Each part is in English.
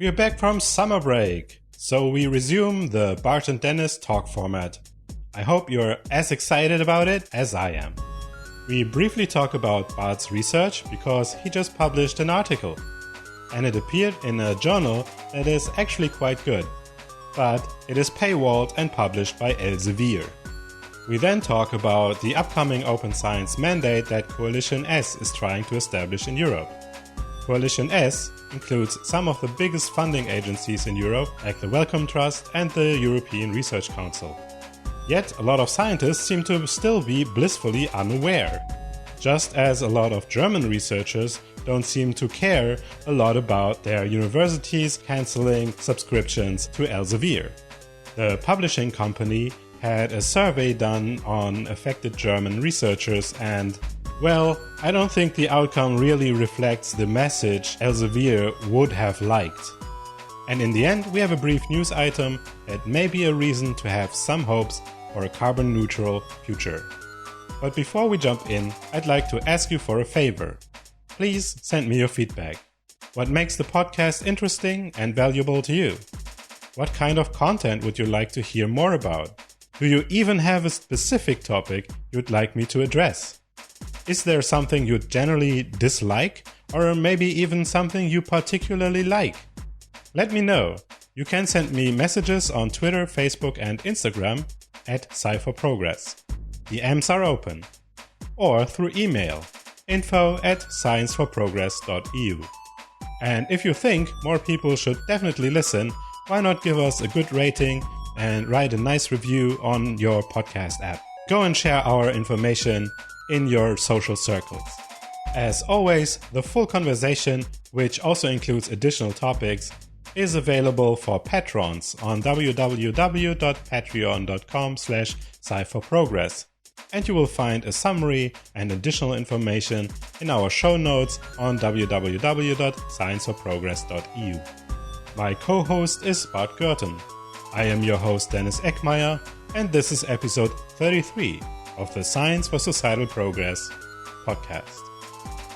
We are back from summer break, so we resume the Bart and Dennis talk format. I hope you're as excited about it as I am. We briefly talk about Bart's research because he just published an article, and it appeared in a journal that is actually quite good, but it is paywalled and published by Elsevier. We then talk about the upcoming open science mandate that Coalition S is trying to establish in Europe. Coalition S includes some of the biggest funding agencies in Europe, like the Wellcome Trust and the European Research Council. Yet a lot of scientists seem to still be blissfully unaware, just as a lot of German researchers don't seem to care a lot about their universities cancelling subscriptions to Elsevier. The publishing company had a survey done on affected German researchers and, well, I don't think the outcome really reflects the message Elsevier would have liked. And in the end, we have a brief news item that may be a reason to have some hopes for a carbon-neutral future. But before we jump in, I'd like to ask you for a favor. Please send me your feedback. What makes the podcast interesting and valuable to you? What kind of content would you like to hear more about? Do you even have a specific topic you'd like me to address? Is there something you generally dislike, or maybe even something you particularly like? Let me know. You can send me messages on Twitter, Facebook and Instagram at Sci4Progress. The M's are open. Or through email, info@scienceforprogress.eu. And if you think more people should definitely listen, why not give us a good rating and write a nice review on your podcast app. Go and share our information in your social circles. As always, the full conversation, which also includes additional topics, is available for patrons on www.patreon.com/sci4progress. And you will find a summary and additional information in our show notes on www.scienceforprogress.eu. My co-host is Bart Gurten. I am your host Dennis Eckmeyer, and this is episode 33 of the Science for Societal Progress podcast.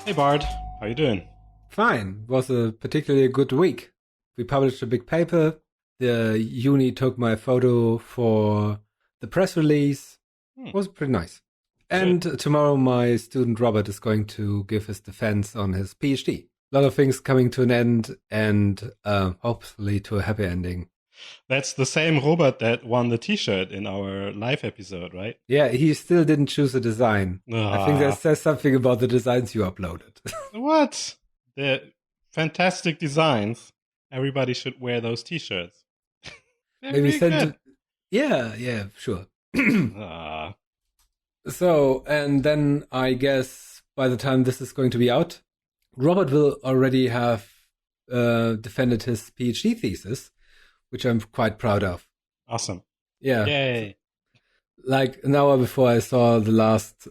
Hey Bart, how you doing? Fine. It was a particularly good week. We published a big paper. The uni took my photo for the press release. It was pretty nice. And tomorrow my student Robert is going to give his defense on his PhD. A lot of things coming to an end and hopefully to a happy ending. That's the same Robert that won the t-shirt in our live episode, right? Yeah, he still didn't choose a design. I think that says something about the designs you uploaded. What? They're fantastic designs. Everybody should wear those t-shirts. Maybe send. Yeah, sure. So, and then I guess by the time this is going to be out, Robert will already have defended his PhD thesis, which I'm quite proud of. Awesome. Yeah. Yay. Like an hour before I saw the last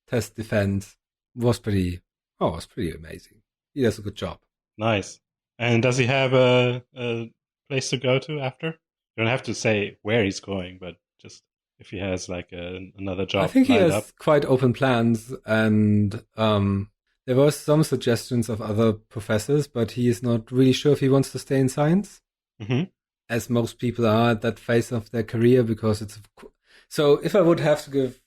test defense, was pretty amazing. He does a good job. Nice. And does he have a place to go to after? You don't have to say where he's going, but just if he has like another job. I think he has up. quite open plans, and there were some suggestions of other professors, but he is not really sure if he wants to stay in science, as most people are at that phase of their career, because it's... So if I would have to give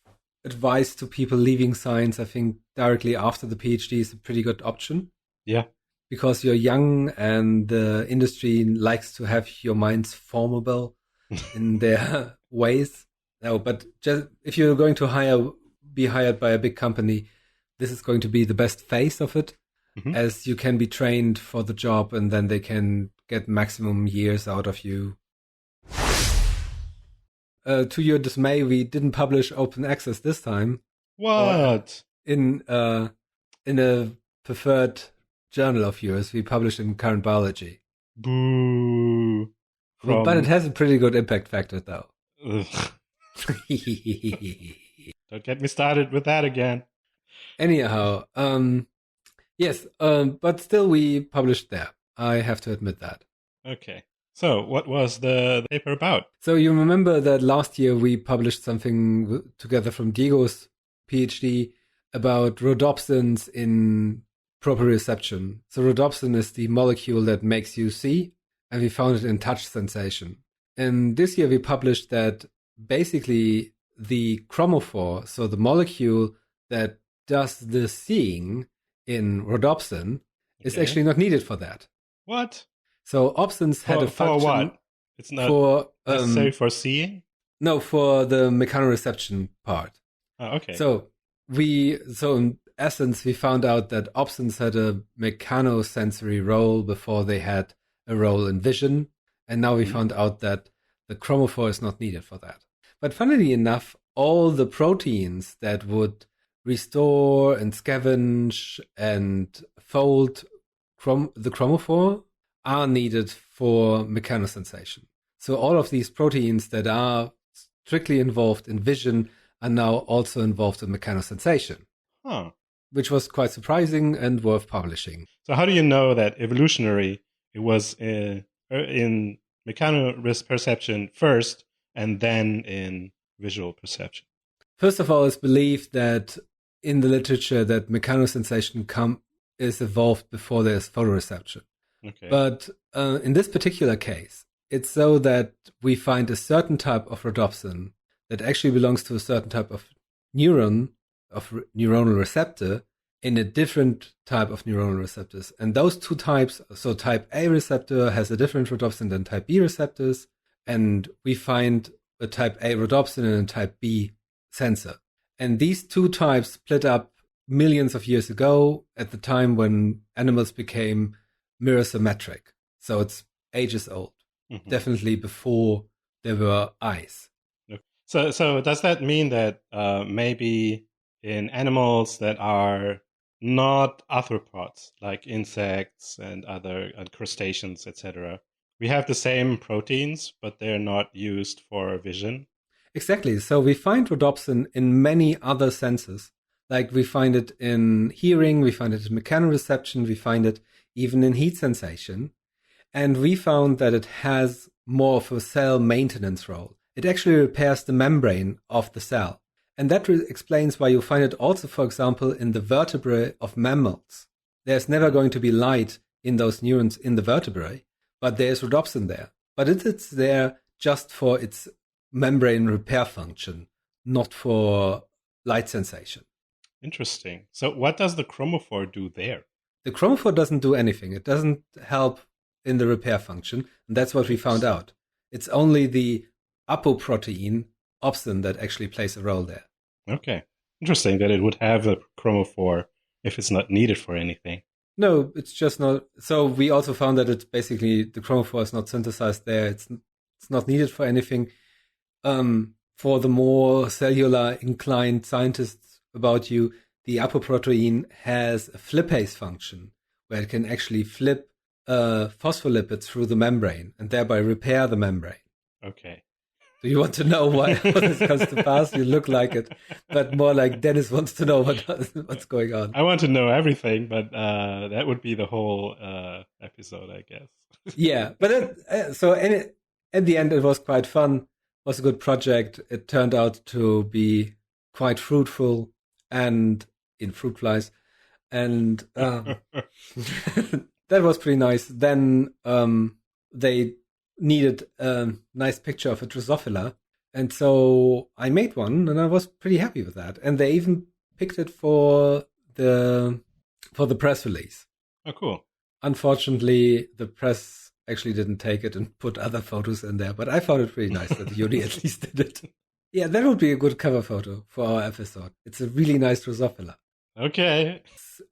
advice to people leaving science, I think directly after the PhD is a pretty good option. Yeah. Because you're young and the industry likes to have your minds formable in their ways. No, but just if you're going to be hired by a big company, this is going to be the best phase of it, as you can be trained for the job and then they can get maximum years out of you. To your dismay, we didn't publish open access this time. What? In a preferred journal of yours, we published in Current Biology. Boo. But it has a pretty good impact factor, though. Don't get me started with that again. Anyhow, yes, but still we published there. I have to admit that. Okay. So what was the paper about? So you remember that last year we published something together from Diego's PhD about rhodopsins in proprioception. So rhodopsin is the molecule that makes you see, and we found it in touch sensation. And this year we published that basically the chromophore, so the molecule that does the seeing in rhodopsin, is actually not needed for that. What? So opsins had a function. For what? It's not necessary for seeing? No, for the mechanoreception part. Oh, okay. So in essence, we found out that opsins had a mechanosensory role before they had a role in vision. And now we found out that the chromophore is not needed for that. But funnily enough, all the proteins that would restore and scavenge and fold the chromophore are needed for mechanosensation. So all of these proteins that are strictly involved in vision are now also involved in mechanosensation. Huh. Which was quite surprising and worth publishing. So how do you know that evolutionary it was in mechanoperception first and then in visual perception? First of all, it's believed that in the literature that mechanosensation is evolved before there's photoreception. Okay. But in this particular case, it's so that we find a certain type of rhodopsin that actually belongs to a certain type of neuronal receptor in a different type of neuronal receptors. And those two types, so type A receptor has a different rhodopsin than type B receptors, and we find a type A rhodopsin and a type B sensor. And these two types split up millions of years ago at the time when animals became mirror-symmetric. So it's ages old, definitely before there were eyes. So does that mean that maybe in animals that are not arthropods, like insects and other crustaceans, etc., we have the same proteins, but they're not used for vision? Exactly. So we find rhodopsin in many other senses. Like we find it in hearing, we find it in mechanoreception, we find it even in heat sensation. And we found that it has more of a cell maintenance role. It actually repairs the membrane of the cell. And that explains why you find it also, for example, in the vertebrae of mammals. There's never going to be light in those neurons in the vertebrae, but there's rhodopsin there. But it's there just for its membrane repair function, not for light sensation. Interesting. So what does the chromophore do there? The chromophore doesn't do anything. It doesn't help in the repair function. And that's what we found out. It's only the apoprotein opsin that actually plays a role there. Okay. Interesting that it would have a chromophore if it's not needed for anything. No, it's just not. So we also found that it's basically the chromophore is not synthesized there. It's not needed for anything. For the more cellular inclined scientists about you, the apoprotein has a flipase function where it can actually flip phospholipids through the membrane and thereby repair the membrane. Okay. Do you want to know why this comes to pass? You look like it, but more like Dennis wants to know what's going on. I want to know everything, but that would be the whole episode, I guess. Yeah, but at the end, it was quite fun. It was a good project. It turned out to be quite fruitful and in fruit flies, and that was pretty nice. Then they needed a nice picture of a Drosophila, and so I made one, and I was pretty happy with that. And they even picked it for the press release. Oh, cool. Unfortunately, the press actually didn't take it and put other photos in there, but I found it pretty nice that the uni at least did it. Yeah, that would be a good cover photo for our episode. It's a really nice Drosophila. Okay.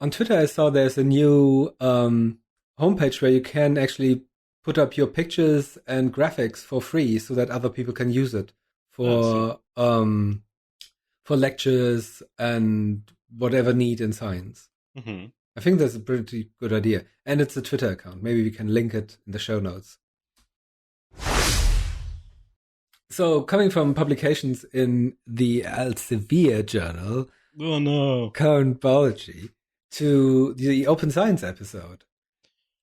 On Twitter, I saw there's a new homepage where you can actually put up your pictures and graphics for free so that other people can use it for lectures and whatever need in science. Mm-hmm. I think that's a pretty good idea. And it's a Twitter account. Maybe we can link it in the show notes. So coming from publications in the Elsevier journal, oh no, Current Biology, to the Open Science episode.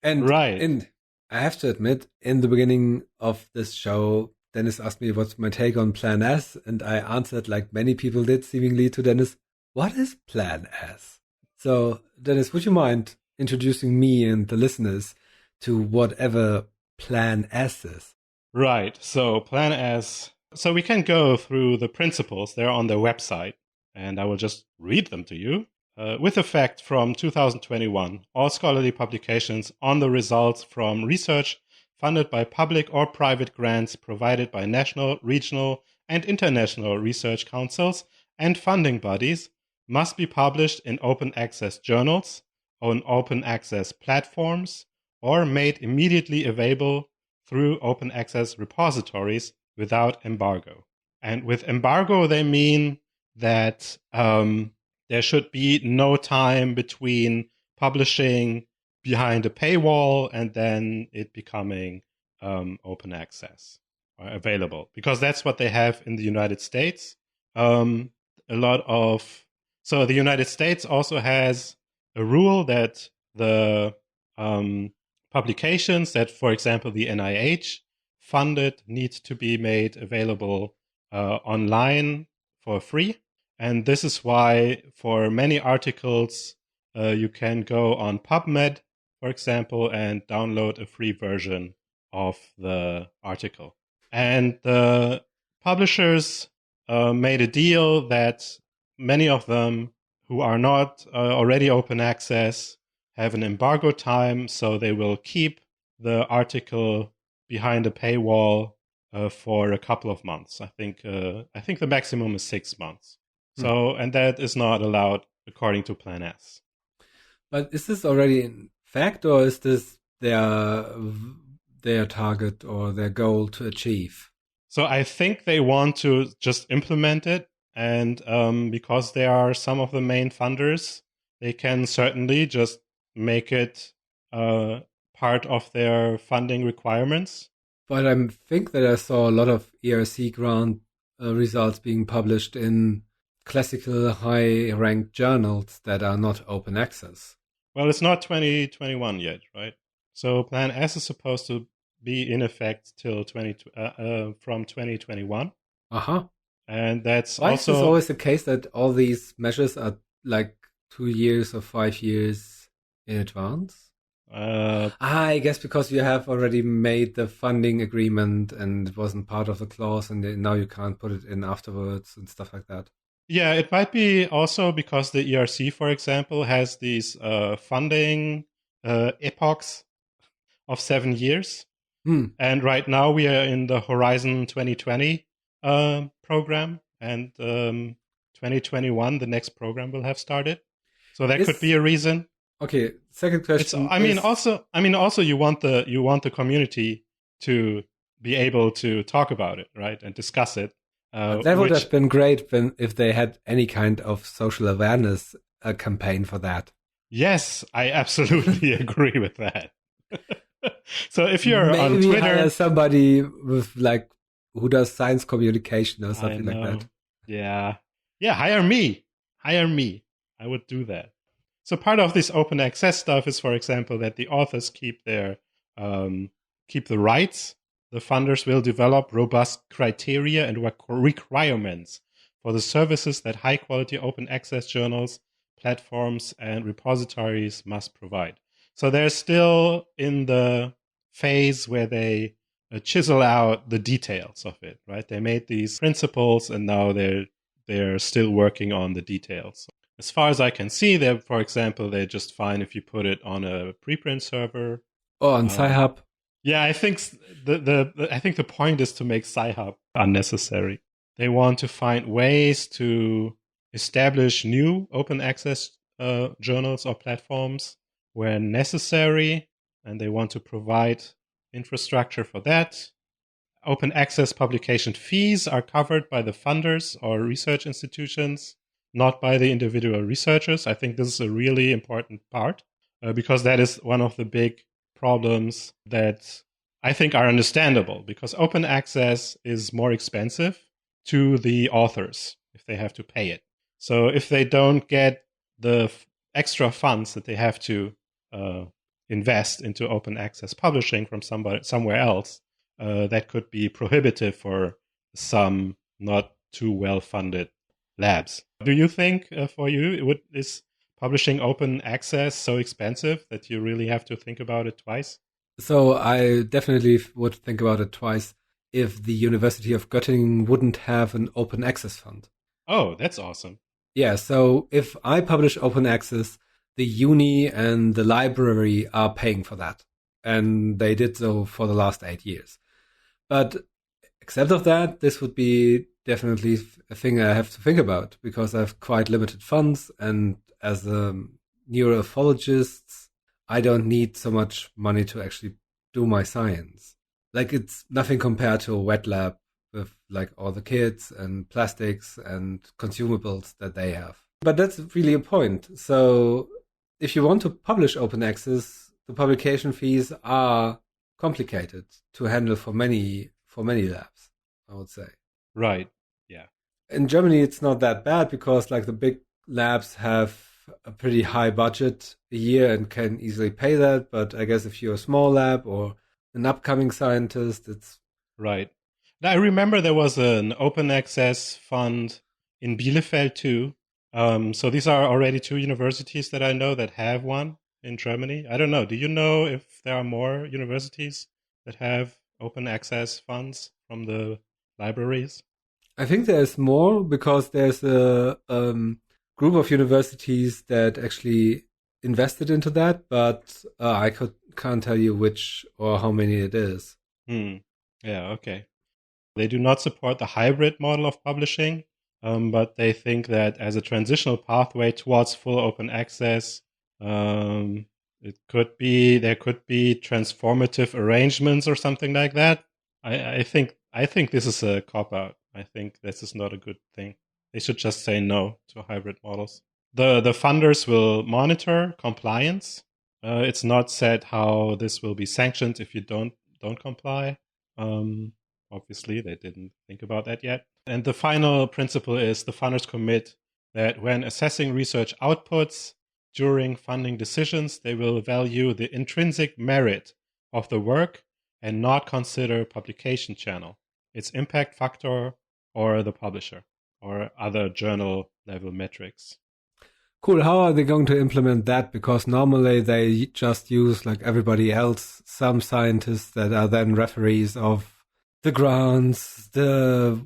And right. I have to admit, in the beginning of this show, Dennis asked me what's my take on Plan S, and I answered, like many people did seemingly, to Dennis, what is Plan S? So Dennis, would you mind introducing me and the listeners to whatever Plan S is? Right. So Plan S. So we can go through the principles. They're on their website, and I will just read them to you. With effect from 2021, all scholarly publications on the results from research funded by public or private grants provided by national, regional, and international research councils and funding bodies must be published in open access journals, on open access platforms, or made immediately available through open access repositories without embargo. And with embargo, they mean that there should be no time between publishing behind a paywall and then it becoming open access or available, because that's what they have in the United States. A lot of so the United States also has a rule that the publications that, for example, the NIH funded need to be made available online for free. And this is why for many articles, you can go on PubMed, for example, and download a free version of the article. And the publishers made a deal that many of them who are not already open access have an embargo time, so they will keep the article behind a paywall for a couple of months. I think the maximum is 6 months. So, and that is not allowed according to Plan S. But is this already in fact, or is this their target or their goal to achieve? So I think they want to just implement it, and because they are some of the main funders, they can certainly just make it part of their funding requirements. But I think that I saw a lot of ERC grant results being published in classical high-ranked journals that are not open access. Well, it's not 2021 yet, right? So Plan S is supposed to be in effect till from 2021. And that's Why also is this always the case that all these measures are like 2 years or 5 years in advance? I guess because you have already made the funding agreement and it wasn't part of the clause, and now you can't put it in afterwards and stuff like that. Yeah, it might be also because the ERC, for example, has these funding epochs of 7 years. And right now we are in the Horizon 2020 program, and 2021, the next program will have started. So that could be a reason. Okay, second question. Also, you want the community to be able to talk about it, right, and discuss it. That would have been great if they had any kind of social awareness campaign for that. Yes, I absolutely agree with that. So if you're on Twitter, hire somebody with who does science communication or something like that. Yeah, hire me. I would do that. So part of this open access stuff is, for example, that the authors keep the rights. The funders will develop robust criteria and requirements for the services that high-quality open access journals, platforms, and repositories must provide. So they're still in the phase where they chisel out the details of it, right? They made these principles, and now they're still working on the details. As far as I can see, for example, they're just fine if you put it on a preprint server or on Sci-Hub. Yeah, I think the point is to make Sci-Hub unnecessary. They want to find ways to establish new open access journals or platforms where necessary, and they want to provide infrastructure for that. Open access publication fees are covered by the funders or research institutions, not by the individual researchers. I think this is a really important part because that is one of the big problems that I think are understandable, because open access is more expensive to the authors if they have to pay it. So if they don't get the extra funds that they have to invest into open access publishing from somewhere else, that could be prohibitive for some not too well-funded labs. Do you think for you is publishing open access so expensive that you really have to think about it twice? So I definitely would think about it twice if the University of Göttingen wouldn't have an open access fund. Oh, that's awesome. Yeah, so if I publish open access, the uni and the library are paying for that. And they did so for the last 8 years. But except of that, this would be definitely a thing I have to think about because I have quite limited funds. And as a neurophologist, I don't need so much money to actually do my science. Like it's nothing compared to a wet lab with like all the kits and plastics and consumables that they have. But that's really a point. So if you want to publish open access, the publication fees are complicated to handle for many labs, I would say. Right. Yeah. In Germany, it's not that bad because like the big labs have a pretty high budget a year and can easily pay that. But I guess if you're a small lab or an upcoming scientist, it's right. Now, I remember there was an open access fund in Bielefeld too. So these are already 2 universities that I know that have one in Germany. I don't know. Do you know if there are more universities that have open access funds from the libraries? I think there's more because there's a group of universities that actually invested into that, but can't tell you which or how many it is. Yeah, okay. They do not support the hybrid model of publishing, but they think that as a transitional pathway towards full open access, there could be transformative arrangements or something like that. I think this is a cop out. I think this is not a good thing. They should just say no to hybrid models. The funders will monitor compliance. It's not said how this will be sanctioned if you don't comply. Obviously, they didn't think about that yet. And the final principle is the funders commit that when assessing research outputs during funding decisions, they will value the intrinsic merit of the work and not consider publication channel, its impact factor, or the publisher, or other journal level metrics. Cool. How are they going to implement that? Because normally they just use, like everybody else, some scientists that are then referees of the grants, the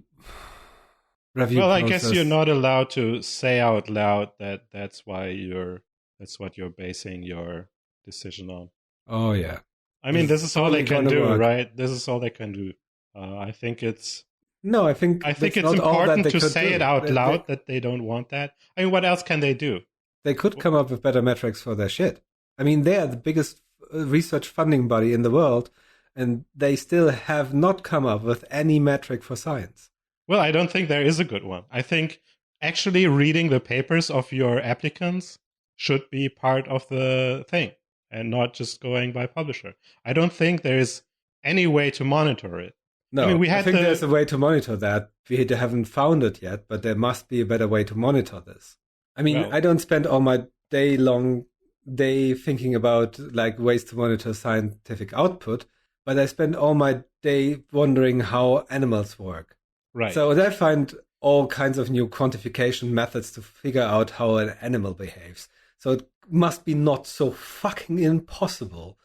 review process. I guess you're not allowed to say out loud that that's what you're basing your decision on. Oh, yeah. I mean, this is all they can do, right? This is all they can do. I think it's... No, I think it's important to say it out loud that they don't want that. I mean, what else can they do? They could come up with better metrics for their shit. I mean, they are the biggest research funding body in the world, and they still have not come up with any metric for science. Well, I don't think there is a good one. I think actually reading the papers of your applicants should be part of the thing and not just going by publisher. I don't think there is any way to monitor it. No, I mean, I think there's a way to monitor that. We haven't found it yet, but there must be a better way to monitor this. I mean, I don't spend all my day thinking about like ways to monitor scientific output, but I spend all my day wondering how animals work. Right. So I find all kinds of new quantification methods to figure out how an animal behaves. So it must be not so fucking impossible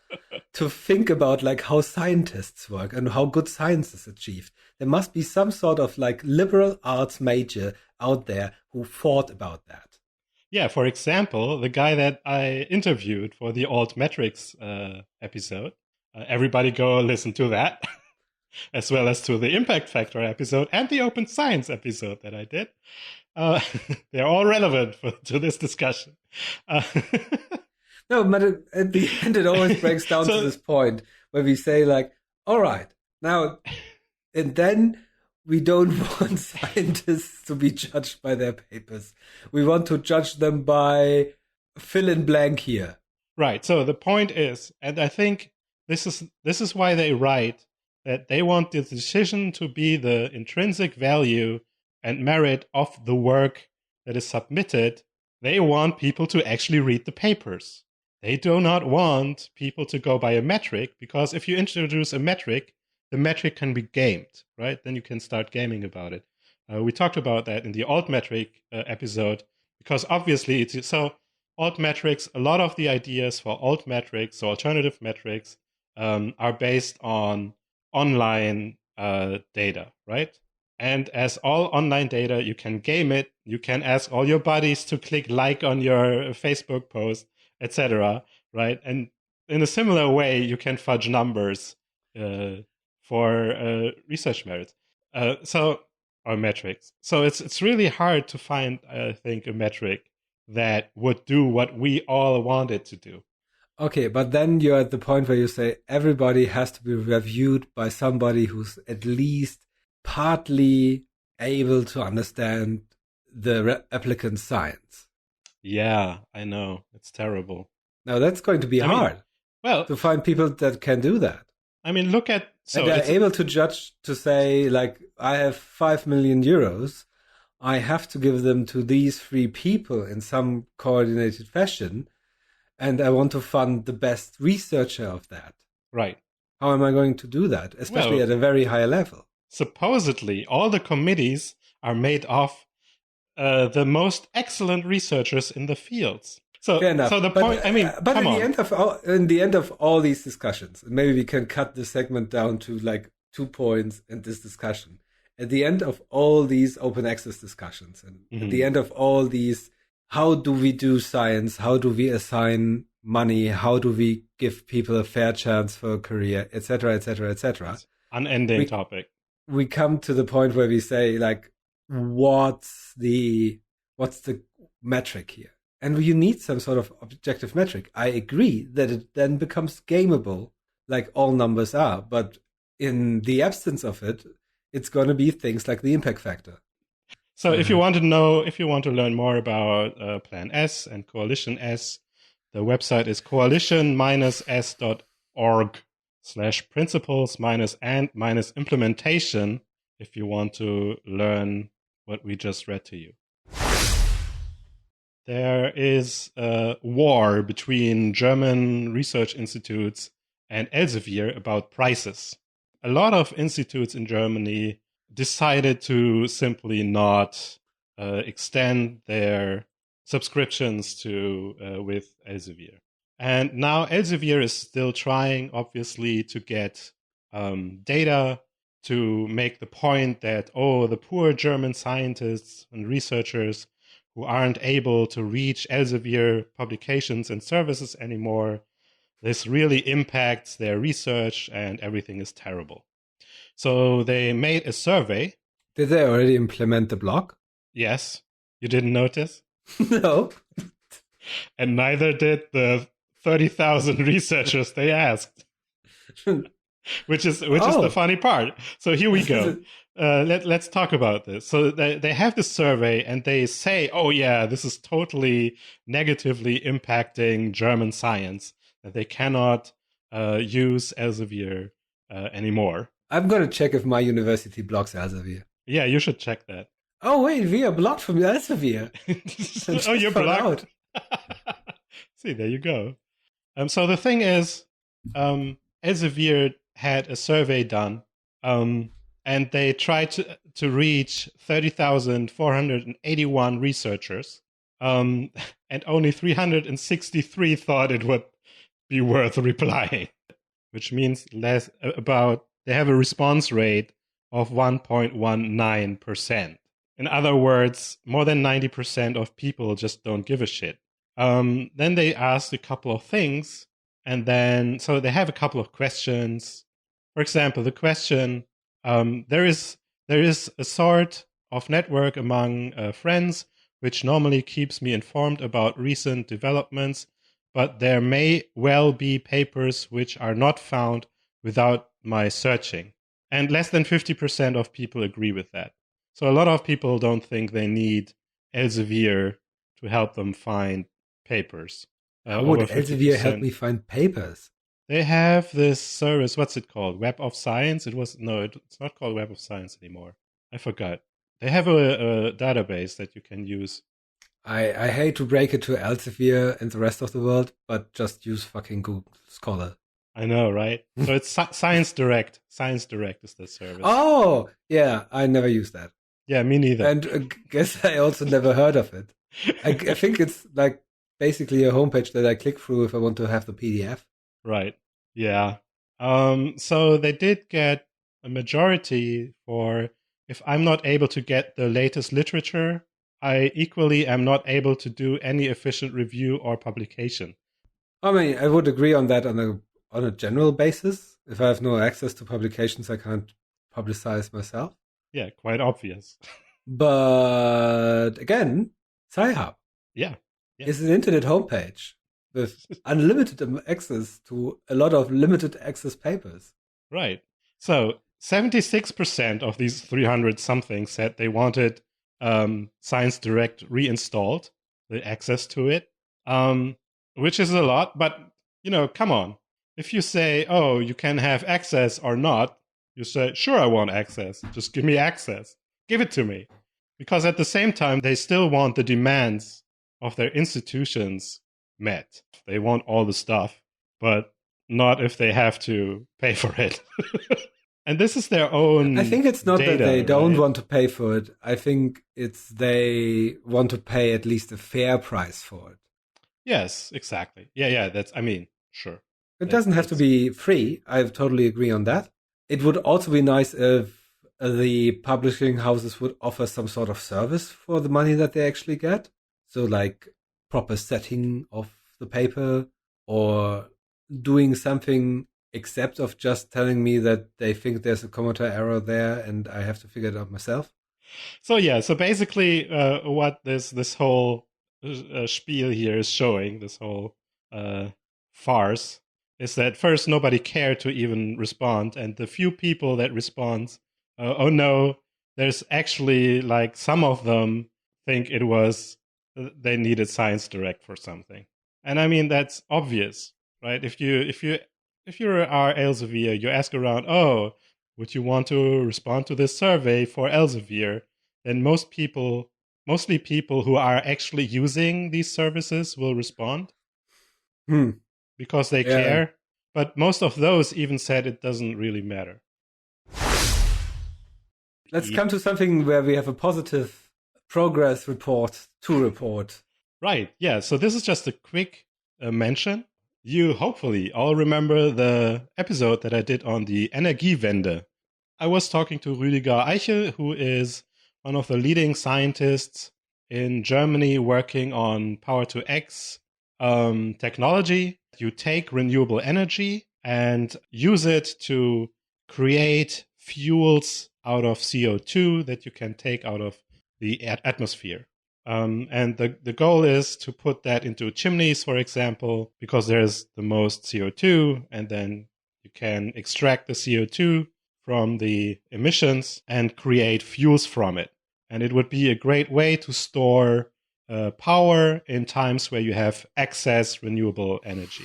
to think about like how scientists work and how good science is achieved. There must be some sort of like liberal arts major out there who thought about that. Yeah, for example, the guy that I interviewed for the alt metrics episode, everybody go listen to that, as well as to the impact factor episode and the open science episode that I did. They're all relevant to this discussion. No, but at the end, it always breaks down to this point where we say, like, all right, now, and then we don't want scientists to be judged by their papers. We want to judge them by fill in blank here. Right. So the point is, and I think this is why they write that they want the decision to be the intrinsic value and merit of the work that is submitted. They want people to actually read the papers. They do not want people to go by a metric, because if you introduce a metric, the metric can be gamed, right? Then you can start gaming about it. We talked about that in the alt metric episode, because obviously alt metrics, a lot of the ideas for alt metrics, so alternative metrics, are based on online data, right? And as all online data, you can game it. You can ask all your buddies to click like on your Facebook post, etc., right? And in a similar way, you can fudge numbers for research merits. Or metrics. So it's really hard to find, I think, a metric that would do what we all want it to do. Okay, but then you're at the point where you say everybody has to be reviewed by somebody who's at least partly able to understand the applicant's science. Yeah, I know. It's terrible. Now that's going to be hard. Well, to find people that can do that. I mean, look at... and they're able to judge, to say, like, I have 5 million euros. I have to give them to these 3 people in some coordinated fashion. And I want to fund the best researcher of that. Right. How am I going to do that? Especially at a very high level. Supposedly, all the committees are made of the most excellent researchers in the fields. So, fair enough. So the point, I mean, but in the end of all these discussions, maybe we can cut the segment down to like 2 points in this discussion. At the end of all these open access discussions, and at the end of all these, how do we do science? How do we assign money? How do we give people a fair chance for a career, etc., etc., etc.? Unending topic. We come to the point where we say, like, what's the metric here? And you need some sort of objective metric. I agree that it then becomes gameable, like all numbers are. But in the absence of it, it's going to be things like the impact factor. So if you want to learn more about Plan S and Coalition S, the website is coalition-s.org/principles-and-implementation if you want to learn what we just read to you. There is a war between German research institutes and Elsevier about prices. A lot of institutes in Germany decided to simply not extend their subscriptions to with Elsevier. And now Elsevier is still trying, obviously, to get data to make the point that, the poor German scientists and researchers who aren't able to reach Elsevier publications and services anymore, this really impacts their research and everything is terrible. So they made a survey. Did they already implement the block? Yes. You didn't notice? No. And neither did the 30,000 researchers they asked. Which is the funny part. So here we go. Let's talk about this. So they have this survey and they say, this is totally negatively impacting German science, that they cannot use Elsevier anymore. I'm going to check if my university blocks Elsevier. Yeah, you should check that. Oh, wait, we are blocked from Elsevier. You're blocked? See, there you go. So the thing is, Elsevier had a survey done, and they tried to reach 30,481 researchers, and only 363 thought it would be worth replying, which means they have a response rate of 1.19%. In other words, more than 90% of people just don't give a shit. Then they asked a couple of things, and then so they have a couple of questions. For example, the question, there is a sort of network among friends which normally keeps me informed about recent developments, but there may well be papers which are not found without my searching. And less than 50% of people agree with that. So a lot of people don't think they need Elsevier to help them find papers. How would Elsevier help me find papers? They have this service, what's it called? Web of Science? It's not called Web of Science anymore. I forgot. They have a database that you can use. I hate to break it to Elsevier and the rest of the world, but just use fucking Google Scholar. I know, right? So it's Science Direct. Science Direct is the service. Oh, yeah. I never used that. Yeah, me neither. And I guess I also never heard of it. I think it's like basically a homepage that I click through if I want to have the PDF. Right. Yeah. So they did get a majority for if I'm not able to get the latest literature, I equally am not able to do any efficient review or publication. I mean, I would agree on that on a general basis. If I have no access to publications, I can't publicize myself. Yeah, quite obvious. But again, Sci-Hub Yeah. is an internet homepage with unlimited access to a lot of limited access papers. Right. So 76% of these 300 something said they wanted Science Direct reinstalled, the access to it, which is a lot. But, come on. If you say, oh, you can have access or not, you say, sure, I want access. Just give me access. Give it to me. Because at the same time, they still want the demands of their institutions met. They want all the stuff, but not if they have to pay for it. And this is their own. I think it's not data, that they don't right? want to pay for it. I think it's they want to pay at least a fair price for it. Yes, exactly. Yeah, sure. It doesn't have to be free. I totally agree on that. It would also be nice if the publishing houses would offer some sort of service for the money that they actually get. So like proper setting of the paper or doing something except of just telling me that they think there's a commenter error there and I have to figure it out myself. So basically what this whole spiel here is showing, this whole farce, is that first nobody cared to even respond, and the few people that respond, oh no, there's actually like some of them think it was they needed Science Direct for something. And I mean that's obvious, right? If you are Elsevier, you ask around, oh, would you want to respond to this survey for Elsevier? Then mostly people who are actually using these services will respond because they care. But most of those even said it doesn't really matter. Let's come to something where we have a positive progress report to report. Right, yeah. So this is just a quick mention. You hopefully all remember the episode that I did on the Energiewende. I was talking to Rüdiger Eichel, who is one of the leading scientists in Germany working on power to X technology. You take renewable energy and use it to create fuels out of CO2 that you can take out of the atmosphere. And the goal is to put that into chimneys, for example, because there's the most CO2, and then you can extract the CO2 from the emissions and create fuels from it. And it would be a great way to store power in times where you have excess renewable energy.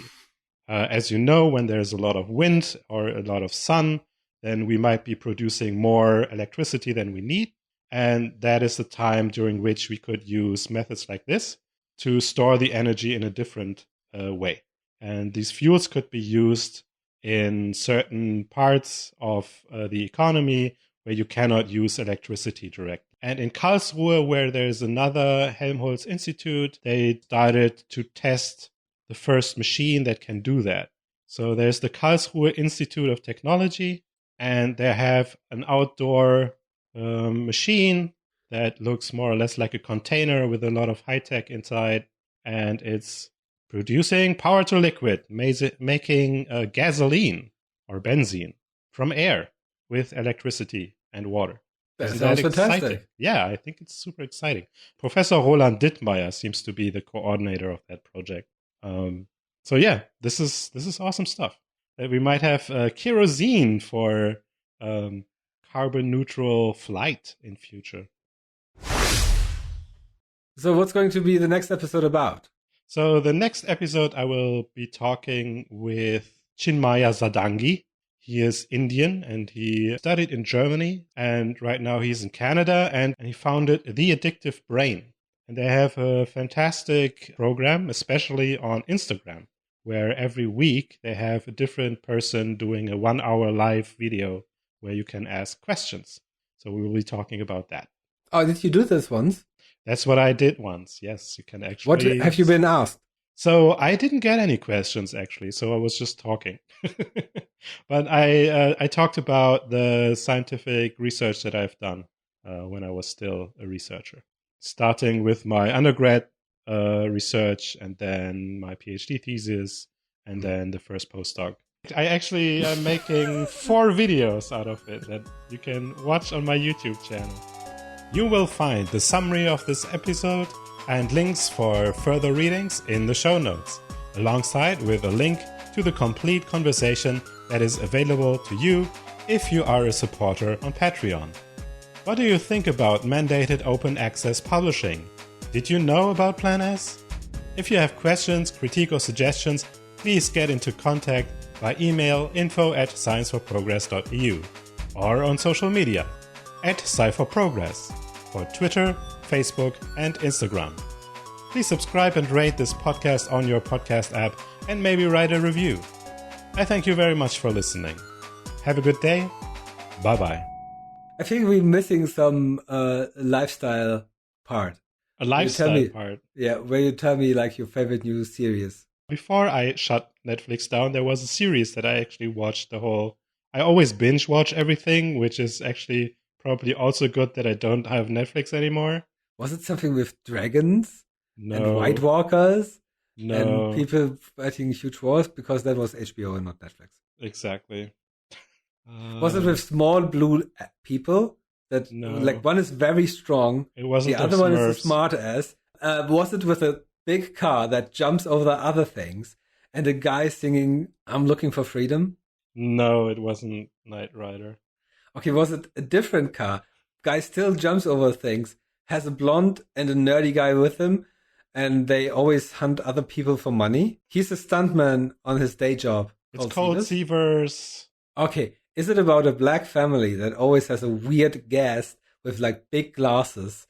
As you know, when there's a lot of wind or a lot of sun, then we might be producing more electricity than we need. And that is the time during which we could use methods like this to store the energy in a different way. And these fuels could be used in certain parts of the economy where you cannot use electricity directly. And in Karlsruhe, where there's another Helmholtz Institute, they started to test the first machine that can do that. So there's the Karlsruhe Institute of Technology, and they have an outdoor machine that looks more or less like a container with a lot of high tech inside, and it's producing power to liquid, making gasoline or benzene from air with electricity and water. That sounds fantastic. Yeah, I think it's super exciting. Professor Roland Dittmeier seems to be the coordinator of that project. So yeah, this is awesome stuff. We might have kerosene for carbon neutral flight in future. So what's going to be the next episode about? So the next episode I will be talking with Chinmaya Zadangi. He is Indian and he studied in Germany, and right now he's in Canada, and he founded The Addictive Brain. And they have a fantastic program, especially on Instagram, where every week they have a different person doing a 1-hour live video where you can ask questions. So we will be talking about that. Oh, did you do this once? That's what I did once. Yes, you can actually. What have you been asked? So I didn't get any questions actually, so I was just talking. But I talked about the scientific research that I've done when I was still a researcher, starting with my undergrad research and then my PhD thesis and then the first postdoc. I actually am making 4 videos out of it that you can watch on my YouTube channel. You will find the summary of this episode and links for further readings in the show notes, alongside with a link to the complete conversation that is available to you if you are a supporter on Patreon. What do you think about mandated open access publishing? Did you know about Plan S? If you have questions, critique or suggestions, please get into contact by email info@scienceforprogress.eu or on social media @sci4progress for Twitter, Facebook and Instagram. Please subscribe and rate this podcast on your podcast app and maybe write a review. I thank you very much for listening. Have a good day. Bye-bye. I think we're missing some lifestyle part. A lifestyle part? Yeah, where you tell me like your favorite new series. Before I shut Netflix down, there was a series that I actually watched the whole... I always binge watch everything, which is actually probably also good that I don't have Netflix anymore. Was it something with dragons? No. And White Walkers? No. And people fighting huge wars? Because that was HBO and not Netflix. Exactly. Was it with small blue people? That No. Like one is very strong. It wasn't the other one is a Smurfs. smart ass. Was it with a big car that jumps over the other things and a guy singing "I'm looking for freedom"? No, it wasn't Knight Rider. Okay, was it a different car? Guy still jumps over things, has a blonde and a nerdy guy with him, and they always hunt other people for money. He's a stuntman on his day job. It's called Seavers. Okay, is it about a black family that always has a weird guest with like big glasses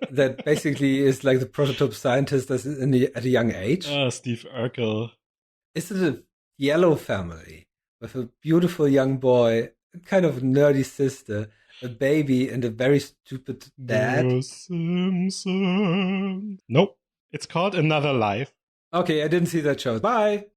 that basically is like the prototype scientist that's at a young age? Steve Urkel. Is it a yellow family with a beautiful young boy, a kind of nerdy sister, a baby, and a very stupid dad? The Simpsons. Nope. It's called Another Life. Okay, I didn't see that show. Bye!